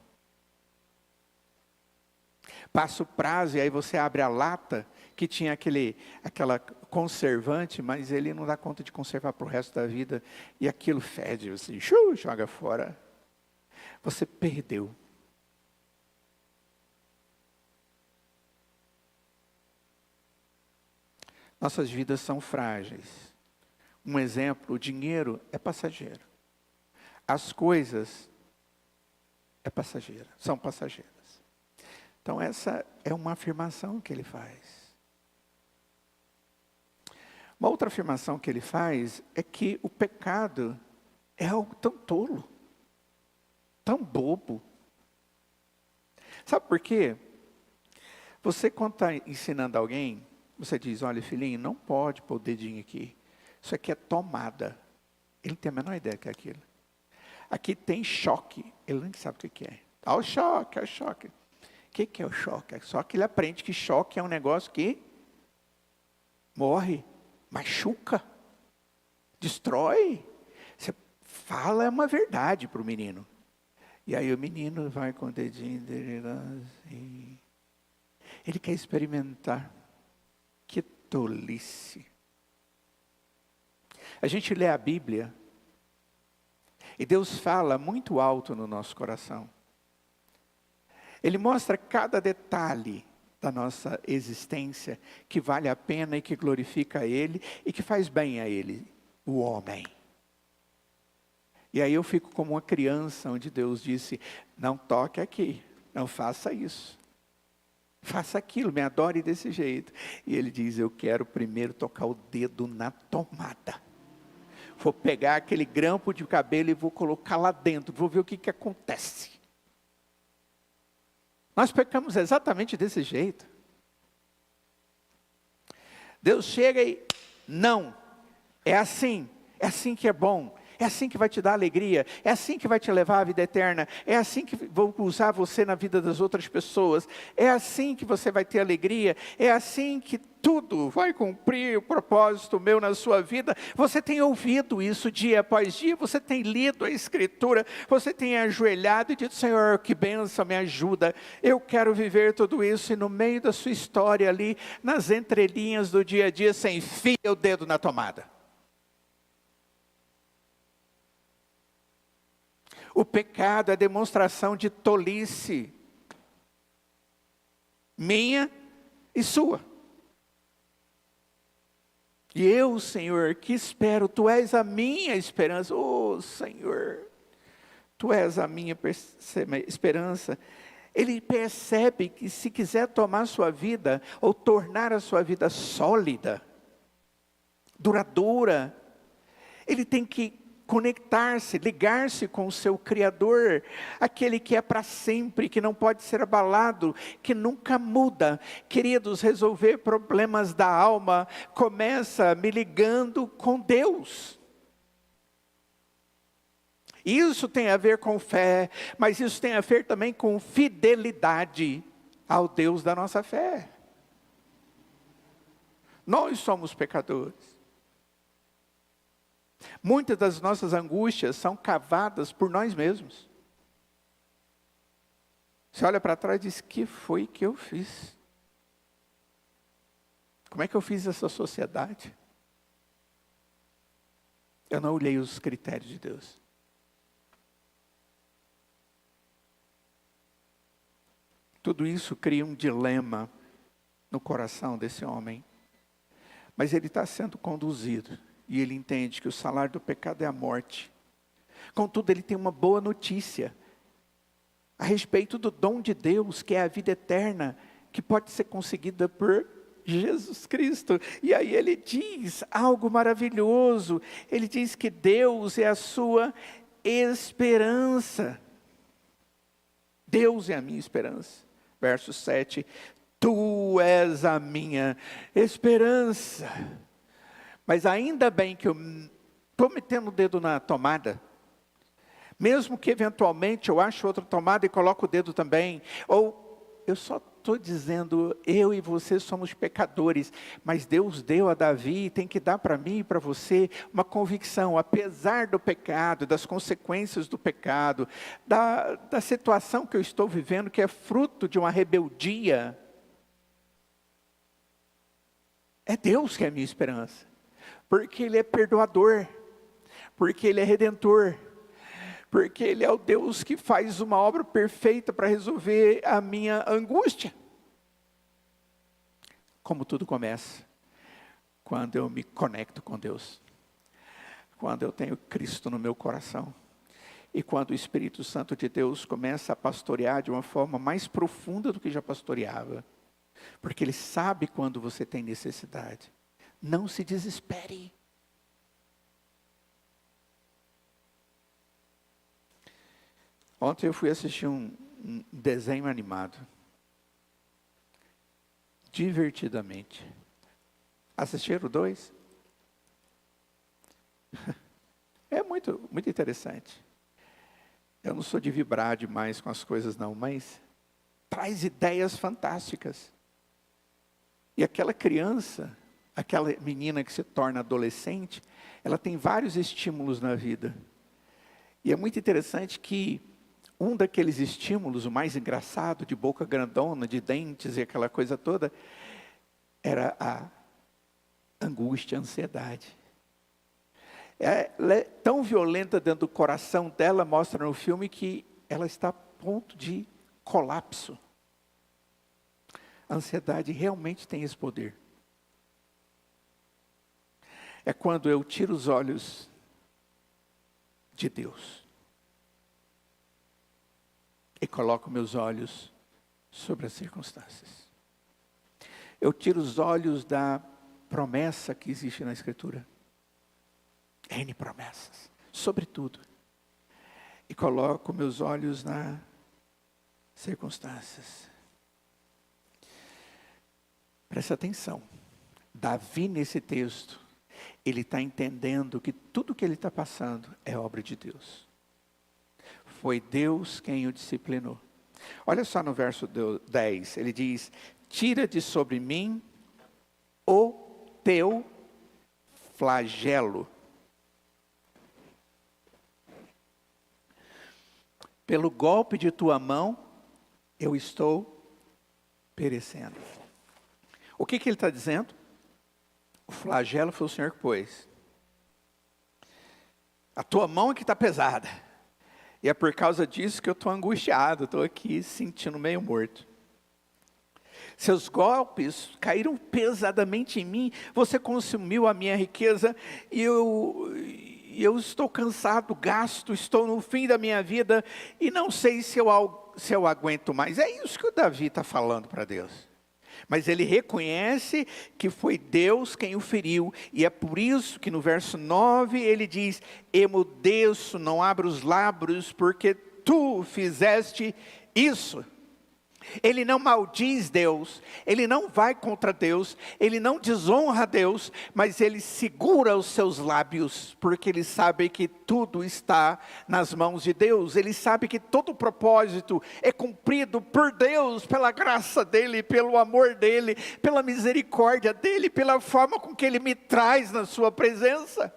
Passa o prazo, e aí você abre a lata, que tinha aquela conservante, mas ele não dá conta de conservar para o resto da vida, e aquilo fede, você joga fora. Você perdeu. Nossas vidas são frágeis. Um exemplo, o dinheiro é passageiro. As coisas são passageiras. Então essa é uma afirmação que ele faz. Uma outra afirmação que ele faz é que o pecado é algo tão tolo, tão bobo. Sabe por quê? Você quando está ensinando alguém, você diz, olha filhinho, não pode pôr o dedinho aqui. Isso aqui é tomada. Ele não tem a menor ideia do que é aquilo. Aqui tem choque. Ele nem sabe o que é. Ah, o choque, é o choque. O que é o choque? Só que ele aprende que choque é um negócio que morre, machuca, destrói. Você fala uma verdade para o menino. E aí o menino vai com o dedinho dele assim. Ele quer experimentar. Que tolice. A gente lê a Bíblia e Deus fala muito alto no nosso coração. Ele mostra cada detalhe da nossa existência que vale a pena e que glorifica a Ele e que faz bem a Ele, o homem. E aí eu fico como uma criança onde Deus disse, não toque aqui, não faça isso. Faça aquilo, me adore desse jeito. E Ele diz, eu quero primeiro tocar o dedo na tomada. Vou pegar aquele grampo de cabelo e vou colocar lá dentro, vou ver o que acontece. Nós pecamos exatamente desse jeito. Deus chega e, não, é assim que é bom, é assim que vai te dar alegria, é assim que vai te levar à vida eterna, é assim que vou usar você na vida das outras pessoas, é assim que você vai ter alegria, é assim que tudo vai cumprir o propósito meu na sua vida. Você tem ouvido isso dia após dia, você tem lido a Escritura, você tem ajoelhado e dito, Senhor, que bênção, me ajuda, eu quero viver tudo isso, e no meio da sua história ali, nas entrelinhas do dia a dia, você enfia o dedo na tomada. O pecado é demonstração de tolice, minha e sua. E eu, Senhor, que espero, Tu és a minha esperança. Oh, Senhor, Tu és a minha esperança. Ele percebe que se quiser tomar sua vida, ou tornar a sua vida sólida, duradoura, ele tem que conectar-se, ligar-se com o seu Criador, aquele que é para sempre, que não pode ser abalado, que nunca muda. Queridos, resolver problemas da alma começa me ligando com Deus. Isso tem a ver com fé, mas isso tem a ver também com fidelidade ao Deus da nossa fé. Nós somos pecadores. Muitas das nossas angústias são cavadas por nós mesmos. Você olha para trás e diz: que foi que eu fiz? Como é que eu fiz essa sociedade? Eu não olhei os critérios de Deus. Tudo isso cria um dilema no coração desse homem. Mas ele está sendo conduzido. E ele entende que o salário do pecado é a morte. Contudo, ele tem uma boa notícia a respeito do dom de Deus, que é a vida eterna, que pode ser conseguida por Jesus Cristo. E aí ele diz algo maravilhoso. Ele diz que Deus é a sua esperança. Deus é a minha esperança. Verso 7. Tu és a minha esperança. Mas ainda bem que eu estou metendo o dedo na tomada, mesmo que eventualmente eu ache outra tomada e coloco o dedo também, ou eu só estou dizendo, eu e você somos pecadores, mas Deus deu a Davi, tem que dar para mim e para você uma convicção, apesar do pecado, das consequências do pecado, da situação que eu estou vivendo, que é fruto de uma rebeldia, é Deus que é a minha esperança. Porque Ele é perdoador, porque Ele é redentor, porque Ele é o Deus que faz uma obra perfeita para resolver a minha angústia. Como tudo começa, quando eu me conecto com Deus, quando eu tenho Cristo no meu coração, e quando o Espírito Santo de Deus começa a pastorear de uma forma mais profunda do que já pastoreava, porque Ele sabe quando você tem necessidade. Não se desespere. Ontem eu fui assistir um desenho animado. Divertidamente. Assistiram 2? É muito interessante. Eu não sou de vibrar demais com as coisas não, mas traz ideias fantásticas. E aquela criança, aquela menina que se torna adolescente, ela tem vários estímulos na vida. E é muito interessante que um daqueles estímulos, o mais engraçado, de boca grandona, de dentes e aquela coisa toda, era a angústia, a ansiedade. Ela é tão violenta dentro do coração dela, mostra no filme que ela está a ponto de colapso. A ansiedade realmente tem esse poder. É quando eu tiro os olhos de Deus e coloco meus olhos sobre as circunstâncias. Eu tiro os olhos da promessa que existe na Escritura. N promessas, sobre tudo. E coloco meus olhos nas circunstâncias. Presta atenção. Davi, nesse texto, ele está entendendo que tudo que ele está passando é obra de Deus. Foi Deus quem o disciplinou. Olha só no verso 10, ele diz: tira de sobre mim o teu flagelo. Pelo golpe de tua mão, eu estou perecendo. O que ele está dizendo? O flagelo foi o Senhor que pôs. A tua mão é que está pesada. E é por causa disso que eu estou angustiado, estou aqui sentindo meio morto. Seus golpes caíram pesadamente em mim, você consumiu a minha riqueza, e eu estou cansado, gasto, estou no fim da minha vida e não sei se eu aguento mais. É isso que o Davi está falando para Deus. Mas ele reconhece que foi Deus quem o feriu. E é por isso que no verso 9 ele diz: emudeço, não abro os lábios, porque tu fizeste isso. Ele não maldiz Deus, ele não vai contra Deus, ele não desonra Deus, mas ele segura os seus lábios, porque ele sabe que tudo está nas mãos de Deus. Ele sabe que todo o propósito é cumprido por Deus, pela graça dEle, pelo amor dEle, pela misericórdia dEle, pela forma com que Ele me traz na sua presença.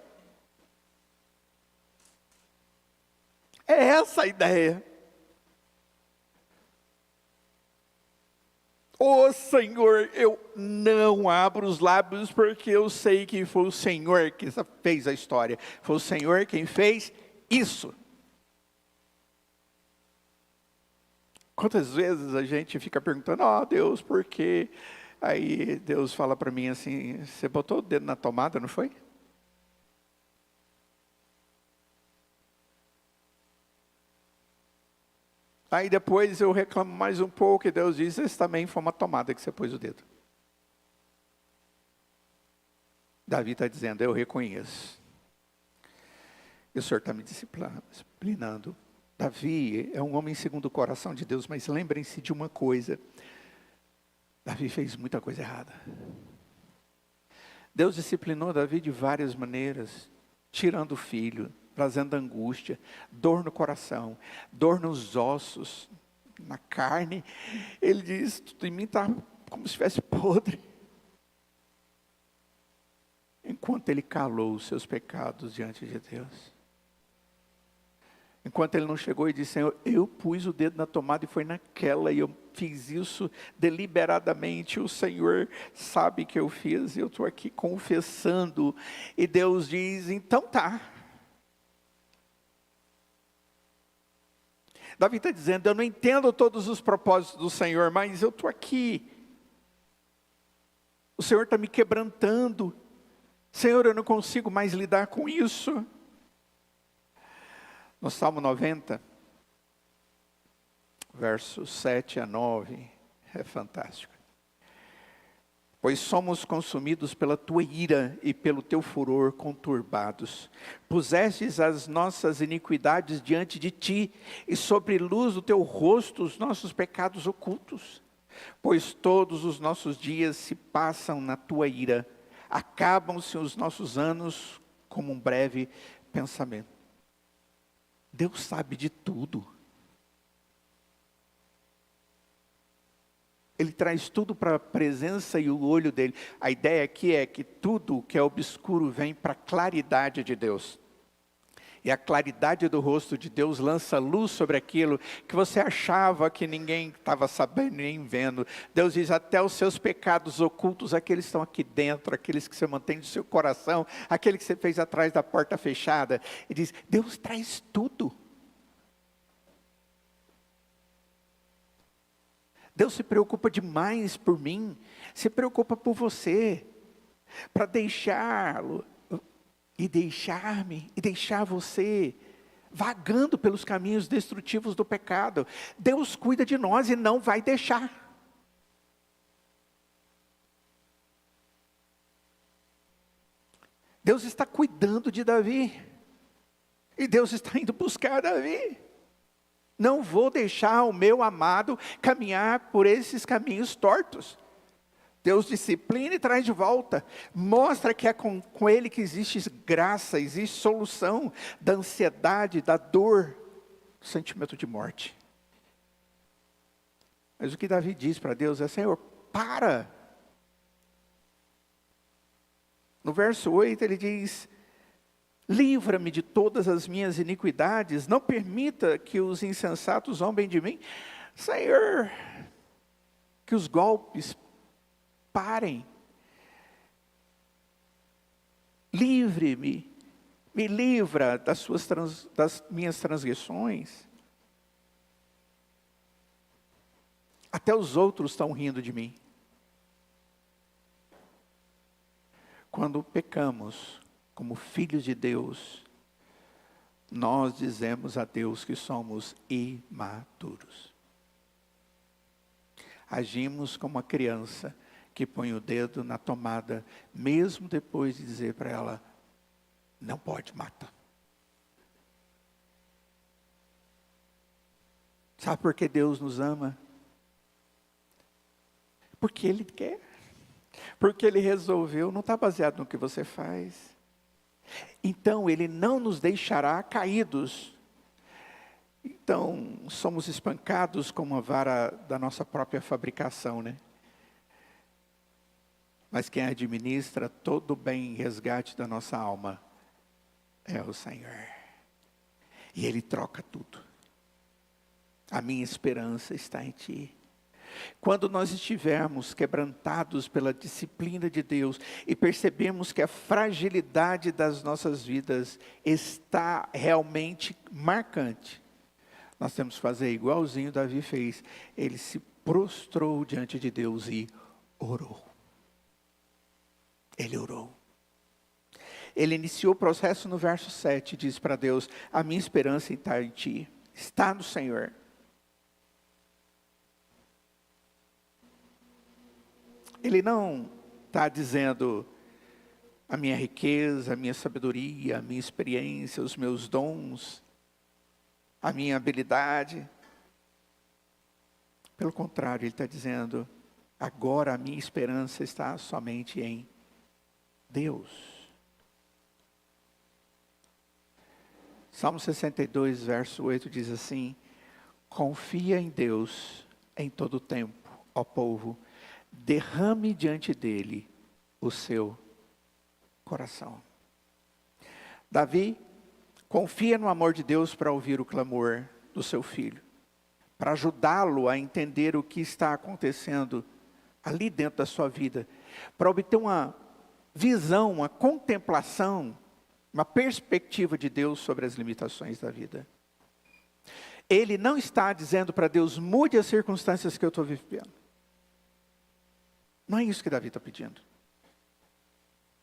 É essa a ideia. Ô Senhor, eu não abro os lábios porque eu sei que foi o Senhor que fez a história. Foi o Senhor quem fez isso. Quantas vezes a gente fica perguntando: Deus, por quê? Aí Deus fala para mim assim: você botou o dedo na tomada, não foi? Aí depois eu reclamo mais um pouco e Deus diz: esse também foi uma tomada que você pôs o dedo. Davi está dizendo: eu reconheço. E o Senhor está me disciplinando. Davi é um homem segundo o coração de Deus, mas lembrem-se de uma coisa: Davi fez muita coisa errada. Deus disciplinou Davi de várias maneiras, tirando o filho, trazendo angústia, dor no coração, dor nos ossos, na carne. Ele diz: tudo em mim está como se estivesse podre. Enquanto ele calou os seus pecados diante de Deus. Enquanto ele não chegou e disse: Senhor, eu pus o dedo na tomada e foi naquela, e eu fiz isso deliberadamente, o Senhor sabe que eu fiz, e eu estou aqui confessando. E Deus diz: então tá. Davi está dizendo: eu não entendo todos os propósitos do Senhor, mas eu estou aqui. O Senhor está me quebrantando. Senhor, eu não consigo mais lidar com isso. No Salmo 90, versos 7 a 9, é fantástico. Pois somos consumidos pela tua ira e pelo teu furor conturbados. Pusestes as nossas iniquidades diante de ti, e sobre luz do teu rosto os nossos pecados ocultos. Pois todos os nossos dias se passam na tua ira, acabam-se os nossos anos como um breve pensamento. Deus sabe de tudo. Ele traz tudo para a presença e o olho dele. A ideia aqui é que tudo que é obscuro vem para a claridade de Deus. E a claridade do rosto de Deus lança luz sobre aquilo que você achava que ninguém estava sabendo nem vendo. Deus diz: até os seus pecados ocultos, aqueles que estão aqui dentro, aqueles que você mantém no seu coração, aquele que você fez atrás da porta fechada. E diz: Deus traz tudo. Deus se preocupa demais por mim, se preocupa por você, para deixá-lo e deixar-me e deixar você vagando pelos caminhos destrutivos do pecado. Deus cuida de nós e não vai deixar. Deus está cuidando de Davi, e Deus está indo buscar Davi. Não vou deixar o meu amado caminhar por esses caminhos tortos. Deus disciplina e traz de volta. Mostra que é com Ele que existe graça, existe solução da ansiedade, da dor, do sentimento de morte. Mas o que Davi diz para Deus é: Senhor, para. No verso 8 ele diz: livra-me de todas as minhas iniquidades, não permita que os insensatos zombem de mim. Senhor, que os golpes parem. Livre-me, me livra das minhas transgressões. Até os outros estão rindo de mim. Quando pecamos como filhos de Deus, nós dizemos a Deus que somos imaturos. Agimos como uma criança que põe o dedo na tomada, mesmo depois de dizer para ela, não pode matar. Sabe por que Deus nos ama? Porque Ele quer. Porque Ele resolveu, não está baseado no que você faz. Então, Ele não nos deixará caídos. Então, somos espancados com uma vara da nossa própria fabricação, né? Mas quem administra todo o bem e resgate da nossa alma é o Senhor. E Ele troca tudo. A minha esperança está em Ti. Quando nós estivermos quebrantados pela disciplina de Deus e percebemos que a fragilidade das nossas vidas está realmente marcante, nós temos que fazer igualzinho Davi fez. Ele se prostrou diante de Deus e orou. Ele orou. Ele iniciou o processo no verso 7, diz para Deus, a minha esperança está em Ti, está no Senhor. Ele não está dizendo a minha riqueza, a minha sabedoria, a minha experiência, os meus dons, a minha habilidade. Pelo contrário, ele está dizendo, agora a minha esperança está somente em Deus. Salmo 62, verso 8 diz assim, confia em Deus em todo o tempo, ó povo, derrame diante dele o seu coração. Davi confia no amor de Deus para ouvir o clamor do seu filho, para ajudá-lo a entender o que está acontecendo ali dentro da sua vida, para obter uma visão, uma contemplação, uma perspectiva de Deus sobre as limitações da vida. Ele não está dizendo para Deus, mude as circunstâncias que eu estou vivendo. Não é isso que Davi está pedindo.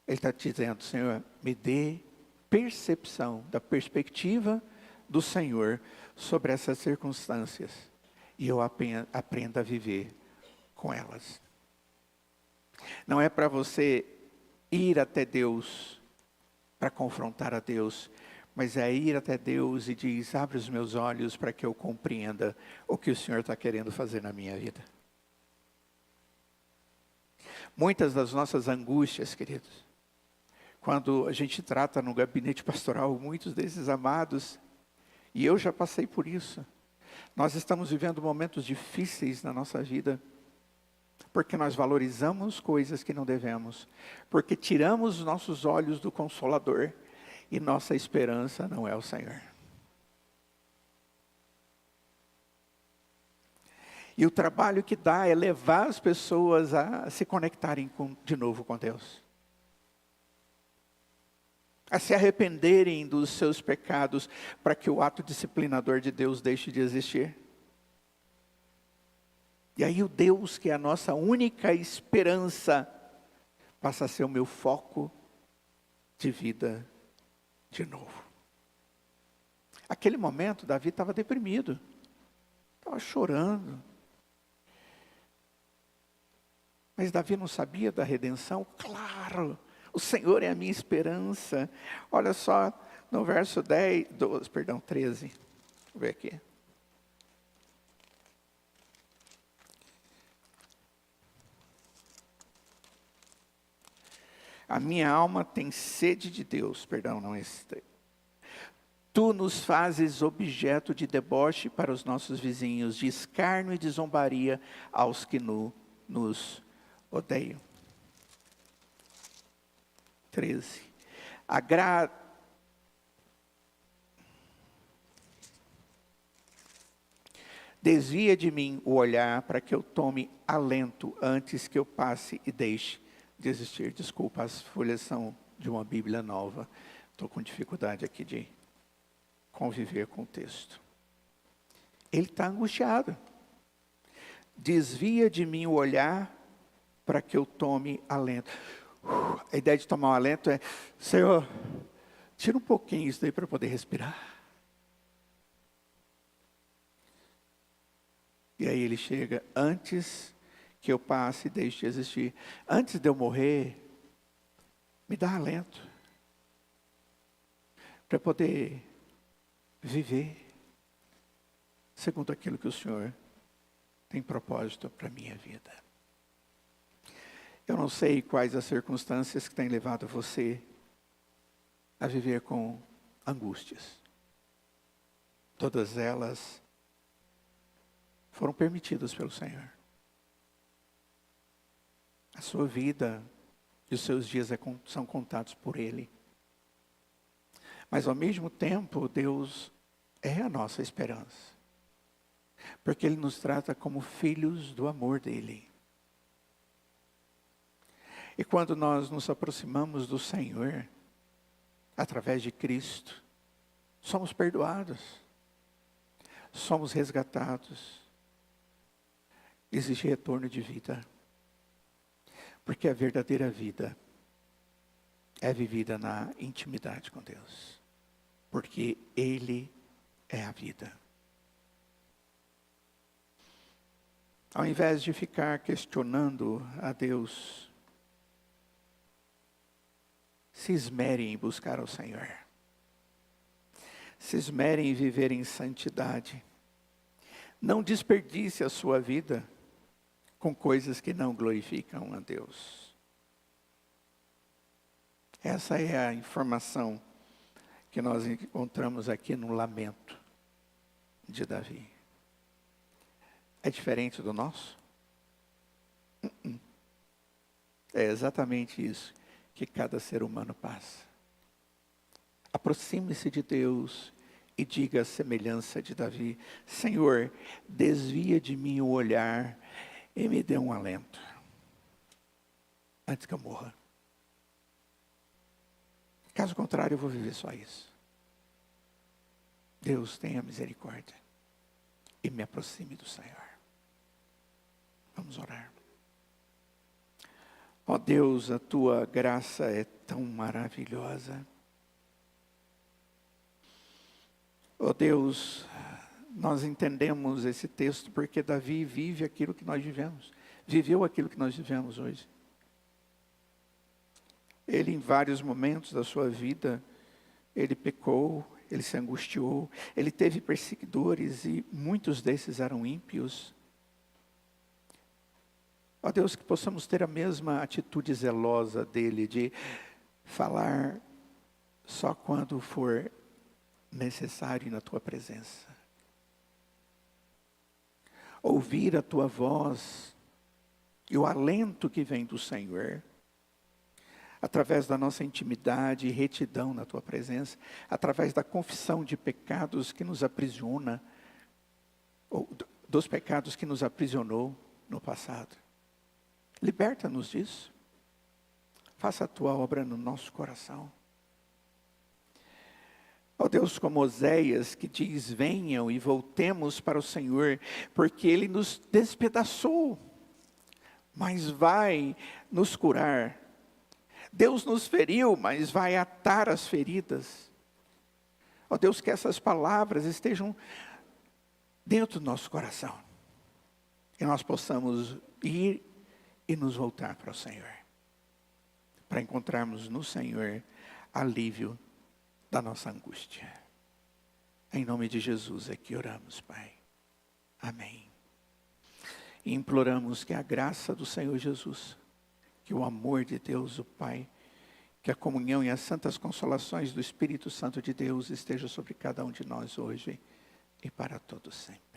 Ele está dizendo, Senhor, me dê percepção da perspectiva do Senhor sobre essas circunstâncias. E eu aprenda a viver com elas. Não é para você ir até Deus, para confrontar a Deus, mas é ir até Deus e diz, abre os meus olhos para que eu compreenda o que o Senhor está querendo fazer na minha vida. Muitas das nossas angústias, queridos, quando a gente trata no gabinete pastoral, muitos desses amados, e eu já passei por isso, nós estamos vivendo momentos difíceis na nossa vida, porque nós valorizamos coisas que não devemos, porque tiramos os nossos olhos do Consolador, e nossa esperança não é o Senhor. E o trabalho que dá é levar as pessoas a se conectarem de novo com Deus. A se arrependerem dos seus pecados, para que o ato disciplinador de Deus deixe de existir. E aí o Deus que é a nossa única esperança, passa a ser o meu foco de vida de novo. Aquele momento, Davi estava deprimido, estava chorando. Mas Davi não sabia da redenção? Claro, o Senhor é a minha esperança. Olha só, no verso 13. Deixa eu ver aqui. A minha alma tem sede de Deus. Não esse. Tu nos fazes objeto de deboche para os nossos vizinhos, de escárnio e de zombaria aos que nos odeiam. 13. Desvia de mim o olhar para que eu tome alento antes que eu passe e deixe de existir. Desculpa, as folhas são de uma Bíblia nova. Estou com dificuldade aqui de conviver com o texto. Ele está angustiado. Desvia de mim o olhar para que eu tome alento. A ideia de tomar um alento é, Senhor, tira um pouquinho isso daí para eu poder respirar. aí ele chega: antes que eu passe e deixe de existir, antes de eu morrer, me dá alento para poder viver segundo aquilo que o Senhor tem propósito para a minha vida. Eu não sei quais as circunstâncias que têm levado você a viver com angústias. Todas elas foram permitidas pelo Senhor. A sua vida e os seus dias são contados por Ele. Mas ao mesmo tempo, Deus é a nossa esperança. Porque Ele nos trata como filhos do amor dEle. E quando nós nos aproximamos do Senhor, através de Cristo, somos perdoados, somos resgatados. Existe retorno de vida. Porque a verdadeira vida é vivida na intimidade com Deus. Porque Ele é a vida. Ao invés de ficar questionando a Deus, se esmerem em buscar ao Senhor. Se esmerem em viver em santidade. Não desperdice a sua vida com coisas que não glorificam a Deus. Essa é a informação que nós encontramos aqui no lamento de Davi. É diferente do nosso? É exatamente isso que cada ser humano passa. Aproxime-se de Deus e diga a semelhança de Davi: Senhor, desvia de mim o olhar e me dê um alento, antes que eu morra. Caso contrário, eu vou viver só isso. Deus tenha misericórdia e me aproxime do Senhor. Vamos orar. Ó Deus, a tua graça é tão maravilhosa. Ó Deus, nós entendemos esse texto porque Davi vive aquilo que nós vivemos. Viveu aquilo que nós vivemos hoje. Ele, em vários momentos da sua vida, ele pecou, ele se angustiou, ele teve perseguidores e muitos desses eram ímpios. Ó Deus, que possamos ter a mesma atitude zelosa dele, de falar só quando for necessário na tua presença. Ouvir a tua voz e o alento que vem do Senhor, através da nossa intimidade e retidão na tua presença, através da confissão de pecados que nos aprisiona, ou dos pecados que nos aprisionou no passado. Liberta-nos disso. Faça a tua obra no nosso coração. Ó Deus, como Oséias que diz: venham e voltemos para o Senhor, porque Ele nos despedaçou, mas vai nos curar. Deus nos feriu, mas vai atar as feridas. Ó Deus, que essas palavras estejam dentro do nosso coração. Que nós possamos ir e nos voltar para o Senhor. Para encontrarmos no Senhor alívio da nossa angústia. Em nome de Jesus é que oramos, Pai. Amém. E imploramos que a graça do Senhor Jesus, que o amor de Deus, o Pai, que a comunhão e as santas consolações do Espírito Santo de Deus esteja sobre cada um de nós hoje e para todos sempre.